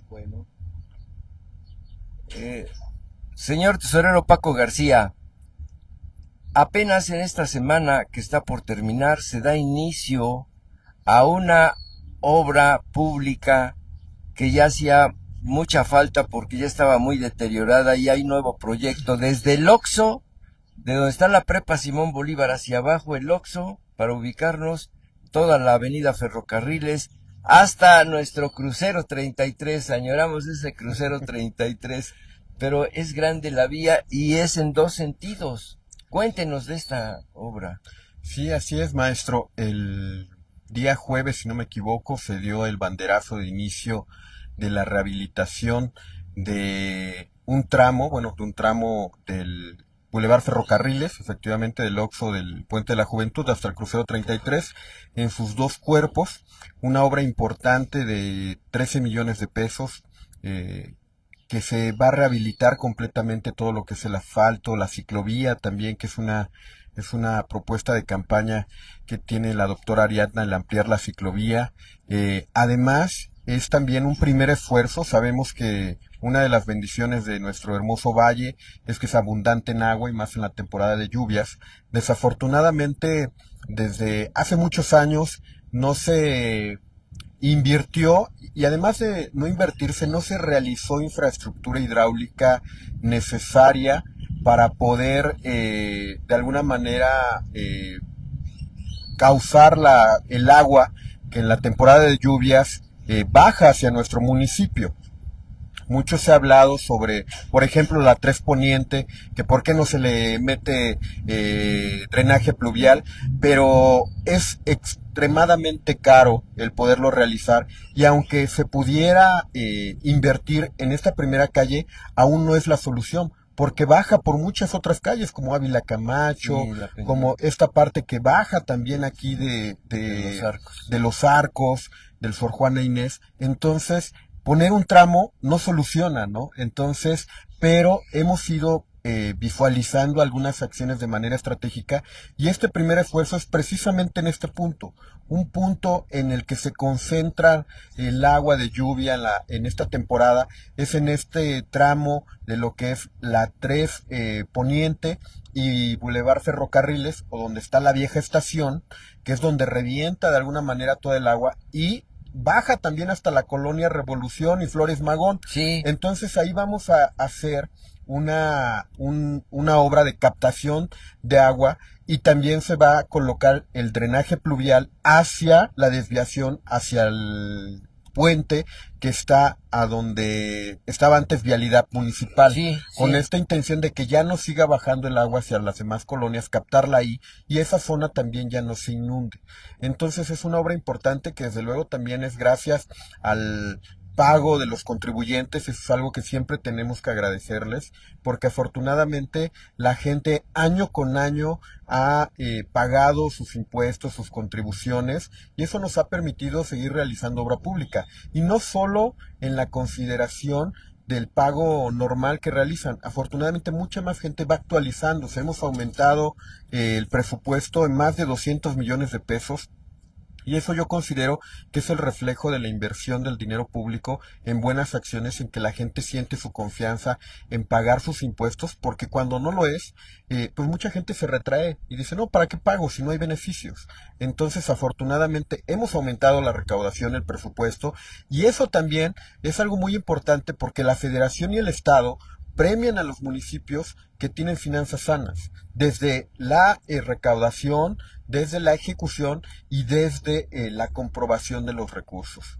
Bueno. Señor tesorero Paco García, apenas en esta semana que está por terminar se da inicio a una obra pública que ya hacía mucha falta porque ya estaba muy deteriorada y hay nuevo proyecto desde el Oxxo, de donde está la prepa Simón Bolívar hacia abajo el Oxxo, para ubicarnos, toda la avenida Ferrocarriles, hasta nuestro crucero 33, añoramos ese crucero 33, pero es grande la vía y es en dos sentidos. Cuéntenos de esta obra. Sí, así es, maestro. El día jueves, si no me equivoco, se dio el banderazo de inicio de la rehabilitación de un tramo, del Boulevard Ferrocarriles, efectivamente del Oxxo del Puente de la Juventud hasta el crucero 33, en sus dos cuerpos, una obra importante de 13 millones de pesos, que se va a rehabilitar completamente todo lo que es el asfalto, la ciclovía también, que es una propuesta de campaña que tiene la doctora Ariadna, el ampliar la ciclovía. Además, es también un primer esfuerzo. Sabemos que una de las bendiciones de nuestro hermoso valle es que es abundante en agua y más en la temporada de lluvias. Desafortunadamente, desde hace muchos años no se invirtió, y además de no invertirse, no se realizó infraestructura hidráulica necesaria para poder de alguna manera causar el agua que en la temporada de lluvias baja hacia nuestro municipio. Mucho se ha hablado sobre, por ejemplo, la 3 Poniente, que por qué no se le mete drenaje pluvial, pero es extremadamente caro el poderlo realizar, y aunque se pudiera invertir en esta primera calle, aún no es la solución, porque baja por muchas otras calles, como Ávila Camacho, sí, como esta parte que baja también aquí de los Arcos, del Sor Juana Inés. Entonces, poner un tramo no soluciona, ¿no? Entonces, pero hemos ido visualizando algunas acciones de manera estratégica, y este primer esfuerzo es precisamente en este punto, un punto en el que se concentra el agua de lluvia en esta temporada, es en este tramo de lo que es la 3 Poniente y Boulevard Ferrocarriles, o donde está la vieja estación, que es donde revienta de alguna manera toda el agua, y baja también hasta la colonia Revolución y Flores Magón. Sí. Entonces ahí vamos a hacer una obra de captación de agua y también se va a colocar el drenaje pluvial hacia la desviación, hacia el puente que está a donde estaba antes vialidad municipal, Sí, con sí. esta intención de que ya no siga bajando el agua hacia las demás colonias, captarla ahí y esa zona también ya no se inunde. Entonces es una obra importante que desde luego también es gracias al pago de los contribuyentes, eso es algo que siempre tenemos que agradecerles, porque afortunadamente la gente año con año ha pagado sus impuestos, sus contribuciones, y eso nos ha permitido seguir realizando obra pública. Y no solo en la consideración del pago normal que realizan. Afortunadamente mucha más gente va actualizándose. Hemos aumentado el presupuesto en más de 200 millones de pesos. Y eso yo considero que es el reflejo de la inversión del dinero público en buenas acciones, en que la gente siente su confianza en pagar sus impuestos, porque cuando no lo es, pues mucha gente se retrae y dice, no, ¿para qué pago si no hay beneficios? Entonces, afortunadamente, hemos aumentado la recaudación, el presupuesto, y eso también es algo muy importante porque la Federación y el Estado premian a los municipios que tienen finanzas sanas, desde la recaudación, desde la ejecución y desde la comprobación de los recursos.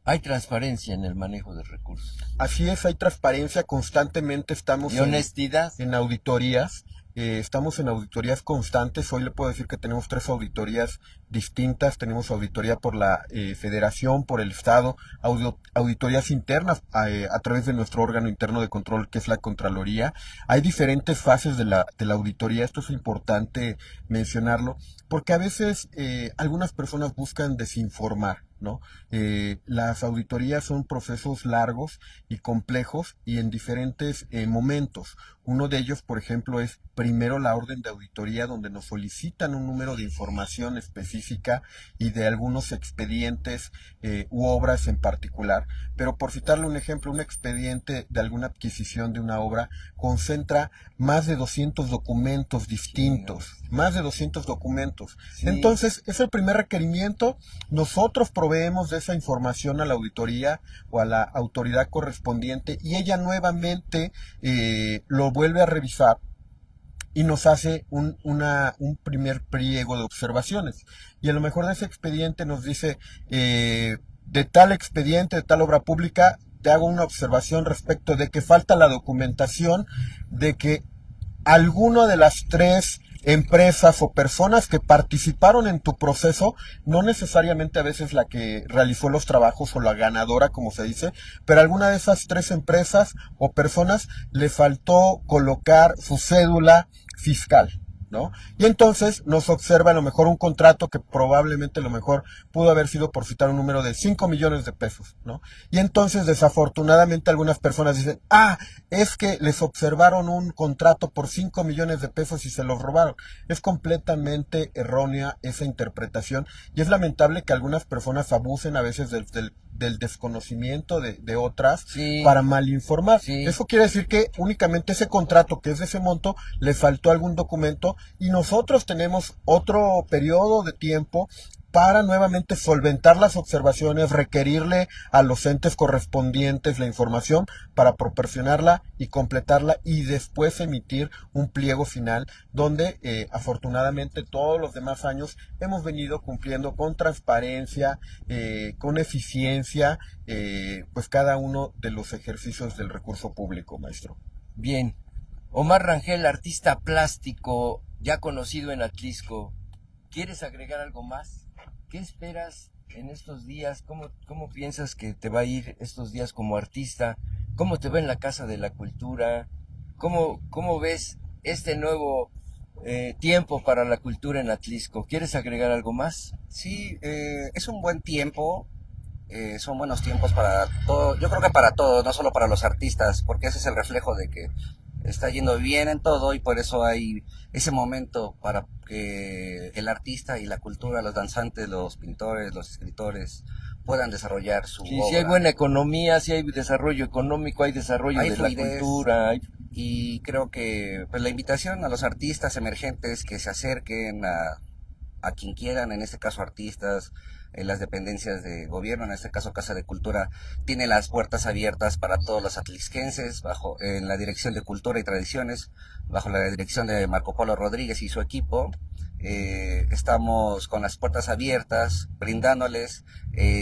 Hay transparencia en el manejo de recursos. Así es, hay transparencia, constantemente estamos Y honestidad. en auditorías. Estamos en auditorías constantes. Hoy le puedo decir que tenemos 3 auditorías distintas. Tenemos auditoría por la Federación, por el Estado, auditorías internas a través de nuestro órgano interno de control, que es la Contraloría. Hay diferentes fases de la auditoría. Esto es importante mencionarlo, porque a veces algunas personas buscan desinformar, ¿no? Las auditorías son procesos largos y complejos y en diferentes momentos. Uno de ellos, por ejemplo, es primero la orden de auditoría, donde nos solicitan un número de información específica y de algunos expedientes u obras en particular. Pero por citarle un ejemplo, un expediente de alguna adquisición de una obra concentra más de 200 documentos distintos, más de 200 documentos. Sí. Entonces, es el primer requerimiento. Nosotros proveemos de esa información a la auditoría o a la autoridad correspondiente y ella nuevamente lo vuelve a revisar y nos hace un primer pliego de observaciones. Y a lo mejor de ese expediente nos dice, de tal expediente, de tal obra pública, te hago una observación respecto de que falta la documentación de que alguna de las 3 empresas o personas que participaron en tu proceso, no necesariamente a veces la que realizó los trabajos o la ganadora, como se dice, pero alguna de esas 3 empresas o personas le faltó colocar su cédula fiscal, ¿no? Y entonces nos observa a lo mejor un contrato que probablemente a lo mejor pudo haber sido, por citar un número, de 5 millones de pesos, ¿no? Y entonces desafortunadamente algunas personas dicen, es que les observaron un contrato por 5 millones de pesos y se los robaron. Es completamente errónea esa interpretación y es lamentable que algunas personas abusen a veces del desconocimiento de otras, Sí. para malinformar. Sí. Eso quiere decir que únicamente ese contrato, que es de ese monto, le faltó algún documento y nosotros tenemos otro periodo de tiempo para nuevamente solventar las observaciones, requerirle a los entes correspondientes la información para proporcionarla y completarla y después emitir un pliego final donde afortunadamente todos los demás años hemos venido cumpliendo con transparencia, con eficiencia, pues cada uno de los ejercicios del recurso público, maestro. Bien. Omar Rangel, artista plástico, ya conocido en Atlisco. ¿Quieres agregar algo más? ¿Qué esperas en estos días? ¿Cómo piensas que te va a ir estos días como artista? ¿Cómo te va en la Casa de la Cultura? ¿Cómo ves este nuevo tiempo para la cultura en Atlisco? ¿Quieres agregar algo más? Sí, es un buen tiempo, son buenos tiempos para todo, yo creo que para todos, no solo para los artistas, porque ese es el reflejo de que está yendo bien en todo y por eso hay ese momento para que el artista y la cultura, los danzantes, los pintores, los escritores puedan desarrollar su Sí, obra. si hay buena economía, si hay desarrollo económico, hay desarrollo Hay de fluidez. la cultura. Y creo que pues la invitación a los artistas emergentes que se acerquen a a quien quieran, en este caso artistas, las dependencias de gobierno, en este caso Casa de Cultura, tiene las puertas abiertas para todos los atlixquenses, en la Dirección de Cultura y Tradiciones, bajo la dirección de Marco Polo Rodríguez y su equipo. Estamos con las puertas abiertas, brindándoles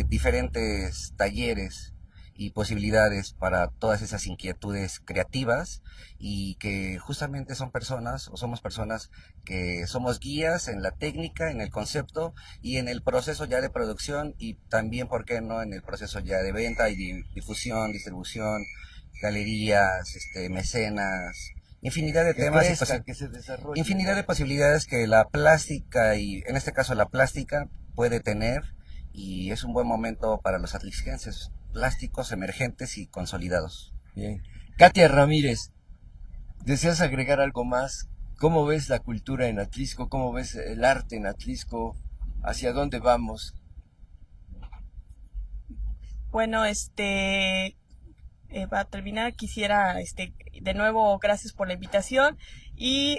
diferentes talleres y posibilidades para todas esas inquietudes creativas, y que justamente somos personas que somos guías en la técnica, en el concepto y en el proceso ya de producción, y también, ¿por qué no?, en el proceso ya de venta y difusión, distribución, galerías, mecenas, infinidad de temas y que se desarrolle, infinidad ¿no? de posibilidades que la plástica, y en este caso la plástica, puede tener, y es un buen momento para los atlixquenses plásticos emergentes y consolidados. Bien. Katia Ramírez, ¿deseas agregar algo más? ¿Cómo ves la cultura en Atlixco? ¿Cómo ves el arte en Atlixco? ¿Hacia dónde vamos? Bueno, para terminar quisiera, de nuevo, gracias por la invitación, y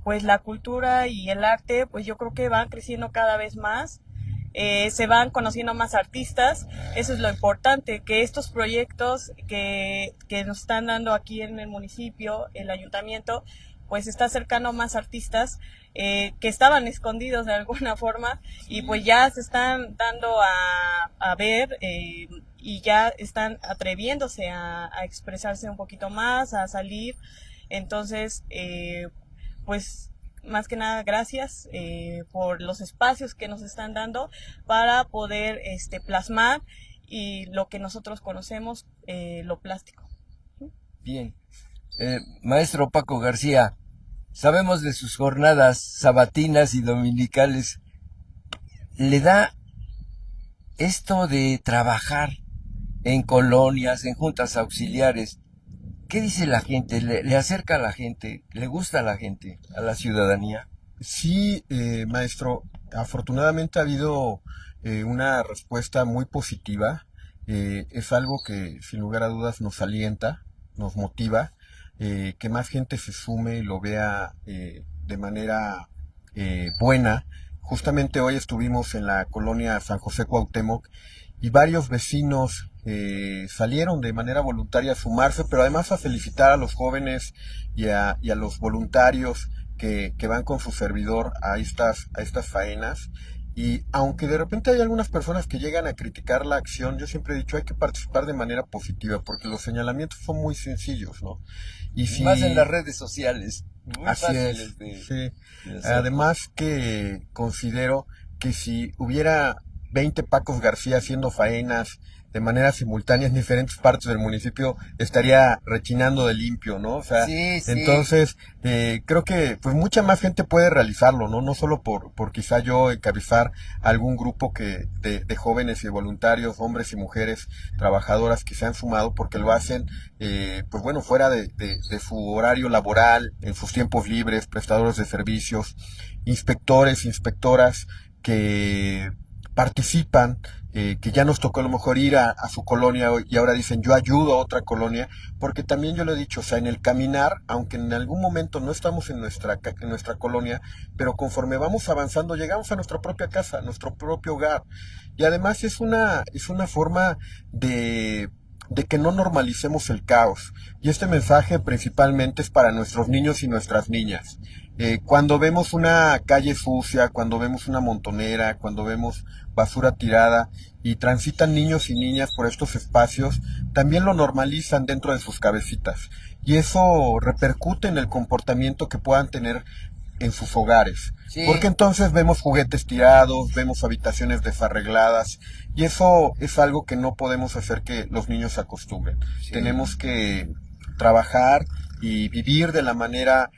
pues la cultura y el arte, pues yo creo que van creciendo cada vez más. Se van conociendo más artistas. Eso es lo importante, que estos proyectos que nos están dando aquí en el municipio, el ayuntamiento, pues está acercando más artistas que estaban escondidos de alguna forma, y pues ya se están dando a ver, y ya están atreviéndose a expresarse un poquito más, a salir. Entonces, pues más que nada, gracias por los espacios que nos están dando para poder plasmar y lo que nosotros conocemos, lo plástico. Bien. Maestro Paco García, sabemos de sus jornadas sabatinas y dominicales. ¿Le da esto de trabajar en colonias, en juntas auxiliares? ¿Qué dice la gente? ¿Le acerca a la gente? ¿Le gusta a la gente, a la ciudadanía? Sí, maestro, afortunadamente ha habido una respuesta muy positiva. Es algo que sin lugar a dudas nos alienta, nos motiva, que más gente se sume y lo vea de manera buena. Justamente hoy estuvimos en la colonia San José Cuauhtémoc y varios vecinos salieron de manera voluntaria a sumarse, pero además a felicitar a los jóvenes y a los voluntarios que van con su servidor a estas faenas. Y aunque de repente hay algunas personas que llegan a criticar la acción, yo siempre he dicho hay que participar de manera positiva, porque los señalamientos son muy sencillos, ¿no? Y si, más en las redes sociales, muy así fáciles es, de sí. hacer. Además que considero que si hubiera 20 Pacos García haciendo faenas de manera simultánea en diferentes partes del municipio, estaría rechinando de limpio, ¿no? O sea, Sí, sí. entonces creo que pues mucha más gente puede realizarlo, ¿no? No solo por quizá yo encabezar algún grupo de jóvenes y voluntarios, hombres y mujeres trabajadoras que se han sumado, porque lo hacen pues bueno, fuera de su horario laboral, en sus tiempos libres, prestadores de servicios, inspectores, inspectoras que participan, que ya nos tocó a lo mejor ir a su colonia y ahora dicen yo ayudo a otra colonia, porque también yo lo he dicho, o sea, en el caminar, aunque en algún momento no estamos en nuestra colonia, pero conforme vamos avanzando llegamos a nuestra propia casa, a nuestro propio hogar, y además es una forma de que no normalicemos el caos, y este mensaje principalmente es para nuestros niños y nuestras niñas. Cuando vemos una calle sucia, cuando vemos una montonera, cuando vemos basura tirada y transitan niños y niñas por estos espacios, también lo normalizan dentro de sus cabecitas, y eso repercute en el comportamiento que puedan tener en sus hogares. Sí. Porque entonces vemos juguetes tirados, vemos habitaciones desarregladas, y eso es algo que no podemos hacer que los niños se acostumbren. Sí. Tenemos que trabajar y vivir de la manera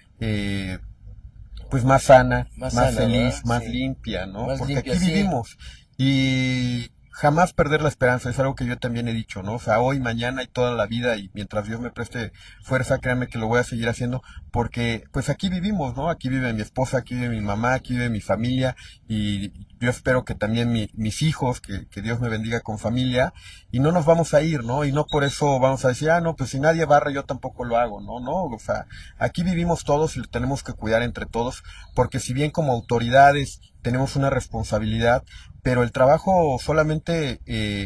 pues más sana, más feliz, ¿verdad? Más limpia, ¿no? Más porque limpia, aquí vivimos. Y jamás perder la esperanza, es algo que yo también he dicho, ¿no? O sea, hoy, mañana y toda la vida, y mientras Dios me preste fuerza, créanme que lo voy a seguir haciendo, porque pues aquí vivimos, ¿no? Aquí vive mi esposa, aquí vive mi mamá, aquí vive mi familia, y yo espero que también mis hijos, que Dios me bendiga con familia, y no nos vamos a ir, ¿no? Y no por eso vamos a decir, ah, no, pues si nadie barre, yo tampoco lo hago, ¿no? No, o sea, aquí vivimos todos y lo tenemos que cuidar entre todos, porque si bien como autoridades tenemos una responsabilidad, pero el trabajo solamente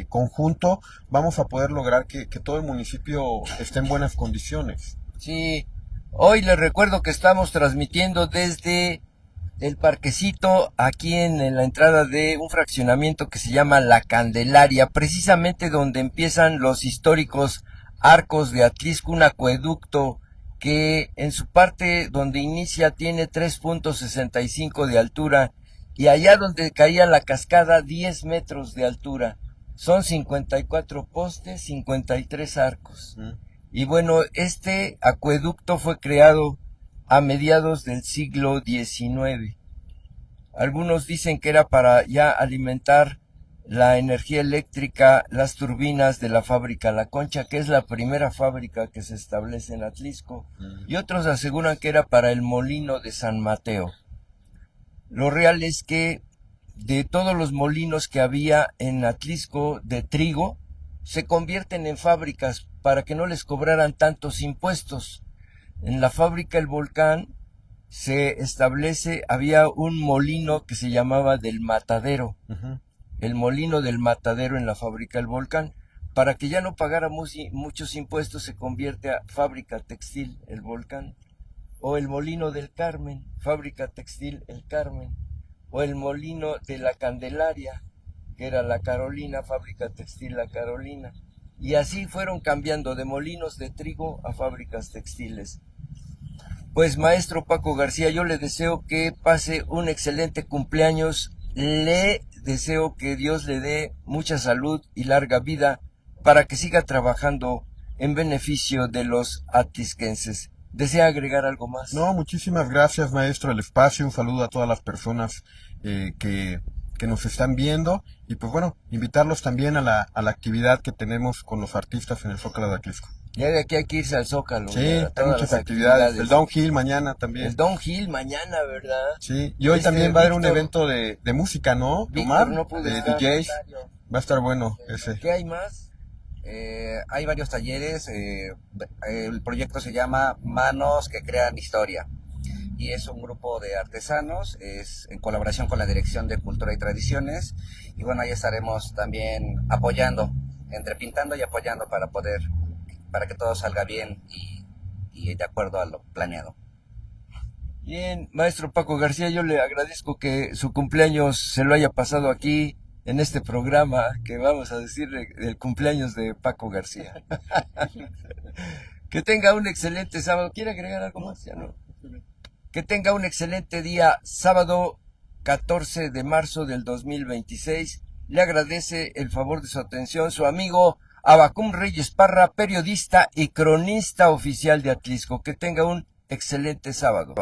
conjunto vamos a poder lograr que todo el municipio esté en buenas condiciones. Sí, hoy les recuerdo que estamos transmitiendo desde el parquecito aquí en la entrada de un fraccionamiento que se llama La Candelaria, precisamente donde empiezan los históricos arcos de Atlisco, un acueducto que en su parte donde inicia tiene 3.65 de altura y allá donde caía la cascada 10 metros de altura. Son 54 postes, 53 arcos. Y bueno, este acueducto fue creado a mediados del siglo XIX. Algunos dicen que era para ya alimentar la energía eléctrica, las turbinas de la fábrica La Concha, que es la primera fábrica que se establece en Atlisco, y otros aseguran que era para el molino de San Mateo. Lo real es que de todos los molinos que había en Atlisco de trigo, se convierten en fábricas para que no les cobraran tantos impuestos. En la fábrica El Volcán se establece, había un molino que se llamaba del Matadero, el molino del Matadero en la fábrica El Volcán. Para que ya no pagara muchos impuestos se convierte a fábrica textil El Volcán, o el molino del Carmen, fábrica textil El Carmen, o el molino de la Candelaria, que era La Carolina, fábrica textil La Carolina. Y así fueron cambiando de molinos de trigo a fábricas textiles. Pues maestro Paco García, yo le deseo que pase un excelente cumpleaños, le deseo que Dios le dé mucha salud y larga vida para que siga trabajando en beneficio de los atlisquenses. ¿Desea agregar algo más? No, muchísimas gracias, maestro, el espacio, un saludo a todas las personas que nos están viendo, y pues bueno, invitarlos también a la actividad que tenemos con los artistas en el Zócalo de Atlisco. Ya de aquí hay que irse al Zócalo. Sí, hay muchas actividades. El Downhill mañana también. El Downhill mañana, ¿verdad? Sí, y hoy también va a haber un evento de música, ¿no? Víctor no pudo de estar. DJs. Va a estar bueno ese. ¿Qué hay más? Hay varios talleres. El proyecto se llama Manos que Crean Historia. Y es un grupo de artesanos, es en colaboración con la Dirección de Cultura y Tradiciones. Y bueno, ahí estaremos también apoyando, entre pintando y apoyando para que todo salga bien y de acuerdo a lo planeado. Bien, maestro Paco García, yo le agradezco que su cumpleaños se lo haya pasado aquí en este programa que vamos a decir del cumpleaños de Paco García. Que tenga un excelente sábado. ¿Quiere agregar algo más? Ya no. Que tenga un excelente día, sábado 14 de marzo del 2026. Le agradece el favor de su atención su amigo Abacum Reyes Parra, periodista y cronista oficial de Atlisco. Que tenga un excelente sábado.